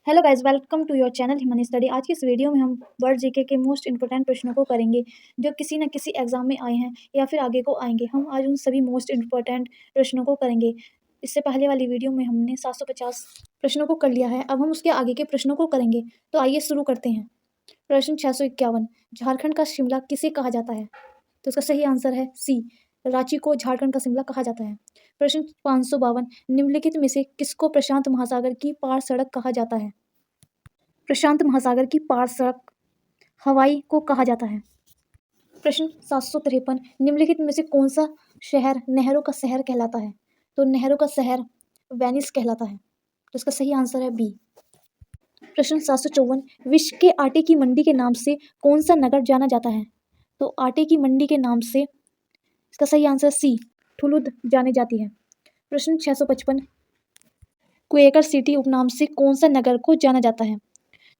Hello guys, welcome to your channel Himani study. आज की इस वीडियो में हम वर्ल्ड जीके के मोस्ट इंपॉर्टेंट प्रश्नों को करेंगे जो किसी न किसी एग्जाम में आए हैं या फिर आगे को आएंगे। हम आज उन सभी मोस्ट इंपॉर्टेंट प्रश्नों को करेंगे। इससे पहले वाली वीडियो में हमने 750 प्रश्नों को कर लिया है। अब हम उसके आगे के प्रश्नों को करेंगे। तो आइए शुरू करते हैं। प्रश्न 651, झारखंड का शिमला किसे कहा जाता है? तो इसका सही आंसर है सी, रांची को झारखंड का शिमला कहा जाता है। प्रश्न 552, निम्नलिखित में से किसको प्रशांत महासागर की पार सड़क कहा जाता है? प्रशांत महासागर की पार सड़क हवाई को कहा जाता है। प्रश्न 753, निम्नलिखित में से कौन सा शहर नहरों का शहर कहलाता है? तो नहरों का शहर वेनिस कहलाता है। तो इसका सही आंसर है बी। प्रश्न 754, विश्व के आटे की मंडी के नाम से कौन सा नगर जाना जाता है? तो आटे की मंडी के नाम से इसका सही आंसर सी, ठुलुद जानी जाती है। प्रश्न 655, क्वेकर सिटी उपनाम से कौन सा नगर को जाना जाता है?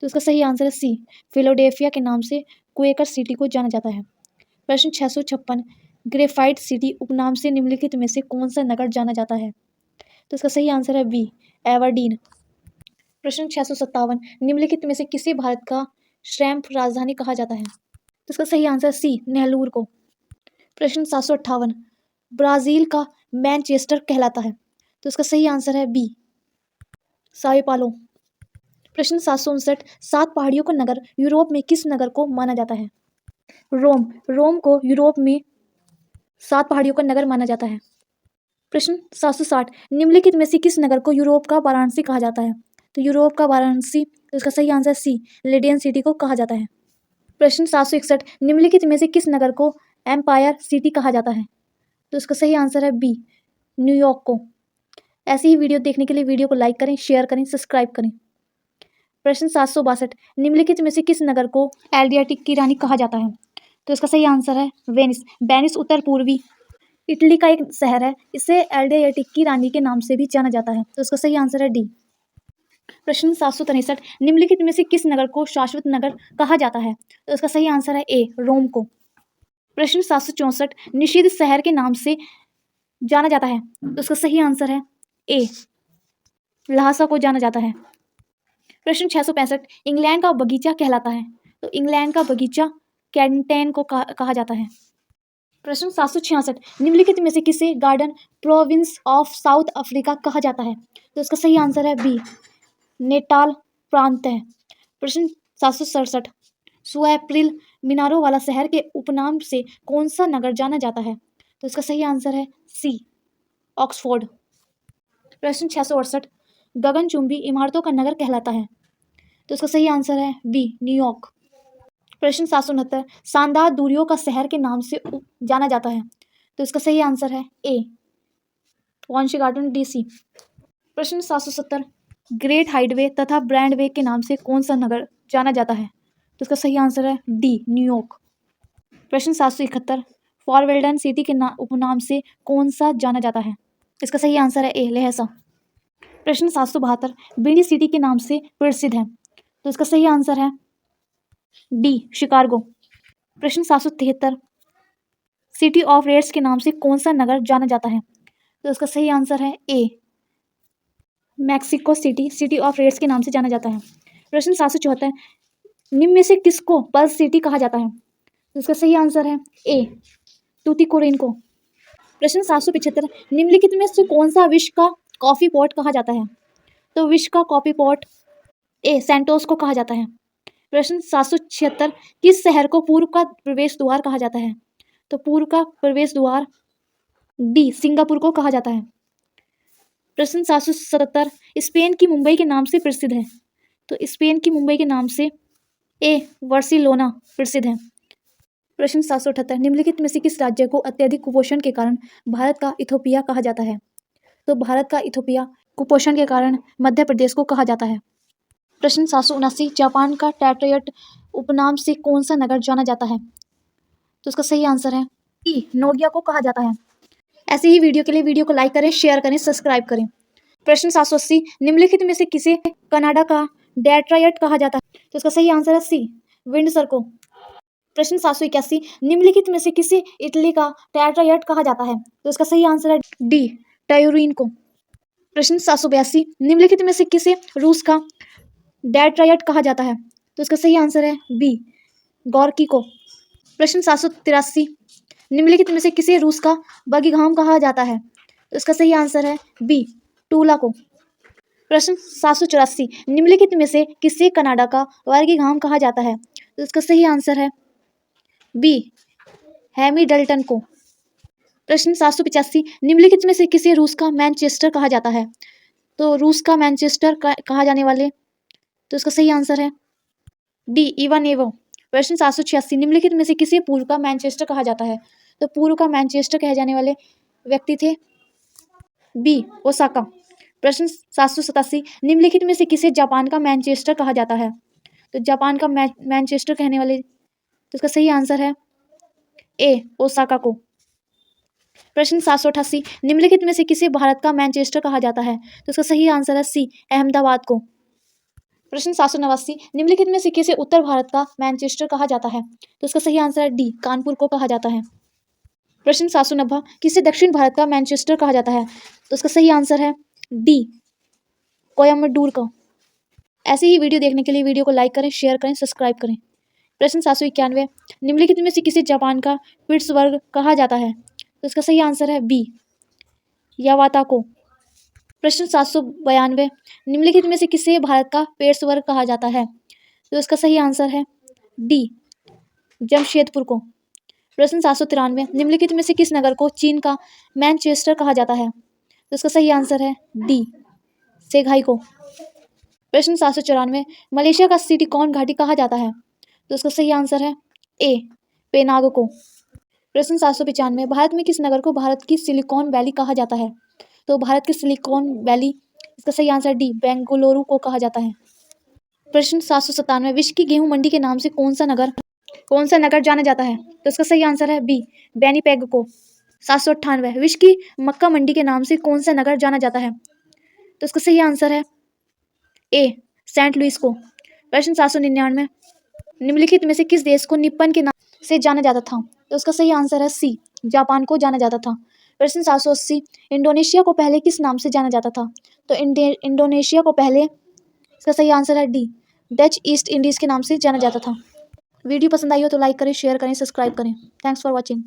तो इसका सही आंसर है सी, फिलाडेल्फिया के नाम से क्वेकर सिटी को जाना जाता है। प्रश्न 656, ग्रेफाइट सिटी उपनाम से निम्नलिखित में से कौन सा नगर जाना जाता है? तो इसका सही आंसर है बी, एवरडीन। प्रश्न 657, निम्नलिखित में से किसे भारत का श्रैम्प राजधानी कहा जाता है? तो इसका सही आंसर सी, नेहलूर को। प्रश्न 758, ब्राजील का मैनचेस्टर कहलाता है? तो इसका सही आंसर है बी, साओ पालो। प्रश्न 759, 7 पहाड़ियों का नगर यूरोप में किस नगर को माना जाता है? रोम। रोम को यूरोप में 7 पहाड़ियों का नगर माना जाता है। प्रश्न 760, निम्नलिखित में से किस नगर को यूरोप का वाराणसी कहा जाता है? तो यूरोप का वाराणसी, तो इसका सही आंसर सी, लेडियन सिटी को कहा जाता है। प्रश्न 761, निम्नलिखित में से किस नगर को एम्पायर सिटी कहा जाता है? तो इसका सही आंसर है बी, न्यूयॉर्क को। ऐसी ही वीडियो देखने के लिए वीडियो को लाइक करें, शेयर करें, सब्सक्राइब करें। प्रश्न 762, निम्नलिखित में से किस नगर को एड्रियाटिक की रानी कहा जाता है? तो इसका सही आंसर है वेनिस। वेनिस उत्तर पूर्वी इटली का एक शहर है। इसे एड्रियाटिक की रानी के नाम से भी जाना जाता है। तो इसका सही आंसर है डी। प्रश्न 763, निम्नलिखित में से किस नगर को शाश्वत नगर कहा जाता है? तो इसका सही आंसर है ए, रोम को। प्रश्न 764, निषिद्ध शहर के नाम से जाना जाता है? तो इसका सही आंसर है ए, ल्हासा को जाना जाता है। प्रश्न 665, इंग्लैंड का बगीचा कहलाता है? तो इंग्लैंड का बगीचा कैंटेन को कहा जाता है। प्रश्न 766, निम्नलिखित में से किसे garden province of south Africa कहा जाता है? तो इसका सही आंसर है बी, नेटाल प्रांत है। प्रश्न 767, सुएप्रिल मीनारों वाला शहर के उपनाम से कौन सा नगर जाना जाता है? तो इसका सही आंसर है सी, ऑक्सफोर्ड। प्रश्न 668, गगनचुंबी इमारतों का नगर कहलाता है? तो इसका सही आंसर है बी, न्यूयॉर्क। प्रश्न 769, शानदार दूरियों का शहर के नाम से जाना जाता है? तो इसका सही आंसर है ए, वॉशिंगटन डीसी। प्रश्न 770, ग्रेट हाइडवे तथा ब्रैंडवे के नाम से कौन सा नगर जाना जाता है? तो इसका सही आंसर है डी, न्यूयॉर्क। प्रश्न 771, फॉरवेल्डन सिटी के उपनाम से कौन सा जाना जाता है? इसका सही आंसर है ए, लहसा। प्रश्न 772, बिंडी सिटी के नाम से प्रसिद्ध है? तो इसका सही आंसर है डी, शिकागो। प्रश्न 773, सिटी ऑफ रेड्स के नाम से कौन सा नगर जाना जाता है? तो इसका सही आंसर है A, Mexico City, city of reds के नाम से जाना जाता है। प्रश्न 774, निम्न में से किसको पर्ल सिटी कहा जाता है? तो इसका सही आंसर है ए, टूटिकोरिन को। प्रश्न 775, निम्नलिखित में से कौन सा विश्व का कॉफी पॉट कहा जाता है? तो विश्व का कॉफी पॉट ए, सैंटोस को कहा जाता है। प्रश्न 776, किस शहर को पूर्व का प्रवेश द्वार कहा जाता है? तो पूर्व का प्रवेश द्वार डी, सिंगापुर को कहा जाता है। प्रश्न 777, स्पेन की मुंबई के नाम से प्रसिद्ध है? तो स्पेन की मुंबई के नाम से ए, बार्सिलोना प्रसिद्ध है। प्रश्न 778, निम्नलिखित में से किस राज्य को अत्यधिक कुपोषण के कारण भारत का इथोपिया कहा जाता है? तो भारत का इथोपिया कुपोषण के कारण मध्य प्रदेश को कहा जाता है। प्रश्न 779, जापान का टैट्रायट उपनाम से कौन सा नगर जाना जाता है? तो इसका सही आंसर है ई, नोगिया को कहा जाता है। ऐसे ही वीडियो के लिए वीडियो को लाइक करें, शेयर करें, सब्सक्राइब करें। प्रश्न 780, निम्नलिखित में से किसे कनाडा का डेट्रायट कहा जाता है? तो इसका सही आंसर है सी, विंडसर को। प्रश्न 781, निम्नलिखित में से किसे इटली का टैट्रायट कहा जाता है? तो इसका सही आंसर है डी, टायूरिन को। प्रश्न 782, निम्नलिखित में से किसे रूस का डेट्रायट कहा जाता है? तो इसका सही आंसर है बी, गॉर्की को। प्रश्न 783, निम्नलिखित में से किसे रूस का बगिंघम कहा जाता है? तो इसका सही आंसर है बी, टूला को। प्रश्न 784, निम्नलिखित में से किसे कनाडा का बगिंघम कहा जाता है? तो इसका सही आंसर है बी, हैमिल्टन को। प्रश्न 785, निम्नलिखित में से किसे रूस का मैनचेस्टर कहा जाता है? तो रूस का मैनचेस्टर कहा जाने वाले, तो इसका सही आंसर है डी, इवानेवो। प्रश्न 786, निम्नलिखित में से किसे पूर्व का मैनचेस्टर कहा जाता है? तो पूर्व का मैनचेस्टर कहे जाने वाले व्यक्ति थे बी, ओसाका। प्रश्न 787, निम्नलिखित में से किसे जापान का मैनचेस्टर कहा जाता है? तो जापान का मैनचेस्टर कहने वाले, तो इसका सही आंसर है ए, ओसाका को। प्रश्न 788, निम्नलिखित में से किसे भारत का मैनचेस्टर कहा जाता है? तो इसका सही आंसर है सी, अहमदाबाद को। प्रश्न 789, निम्नलिखित में से किसे उत्तर भारत का मैनचेस्टर कहा जाता है? तो इसका सही आंसर है डी, कानपुर को कहा जाता है। प्रश्न 790, किसे दक्षिण भारत का मैनचेस्टर कहा जाता है? तो इसका सही आंसर है डी, कोयम्बटूर को। ऐसे ही वीडियो देखने के लिए वीडियो को लाइक करें, शेयर करें, सब्सक्राइब करें। प्रश्न 791, निम्नलिखित में से किसे जापान का पिट्सबर्ग कहा जाता है? तो इसका सही आंसर है बी, यावाता को। प्रश्न 792, निम्नलिखित में से किसे भारत का पेट्सबर्ग कहा जाता है? तो इसका सही आंसर है डी, जमशेदपुर को। प्रश्न 793, निम्नलिखित में से किस नगर को चीन का मैनचेस्टर कहा जाता है? तो इसका सही आंसर है डी, शेंघाई को। प्रश्न 794, मलेशिया का सिलिकॉन घाटी कहा जाता है? तो इसका सही आंसर है ए, पेनांग को। प्रश्न 795, भारत में किस नगर को भारत की सिलिकॉन वैली कहा जाता है? तो भारत की सिलिकॉन वैली, इसका सही आंसर डी, बेंगलुरु को कहा जाता है। प्रश्न 797, विश्व की गेहूं मंडी के नाम से कौन सा नगर जाना जाता है? तो इसका सही आंसर है बी, विनिपेग को। 798, विश्व की मक्का मंडी के नाम से कौन सा नगर जाना जाता है? तो इसका सही आंसर है ए, सेंट लुइस को। प्रश्न 799, निम्नलिखित में से किस देश को निप्पन के नाम से जाना जाता था? तो उसका सही आंसर है सी, जापान को जाना जाता था। प्रश्न 780, इंडोनेशिया को पहले किस नाम से जाना जाता था? तो इंडोनेशिया को पहले, इसका सही आंसर है डी, डच ईस्ट इंडीज़ के नाम से जाना जाता था। वीडियो पसंद आई हो तो लाइक करें, शेयर करें, सब्सक्राइब करें। Thanks for watching.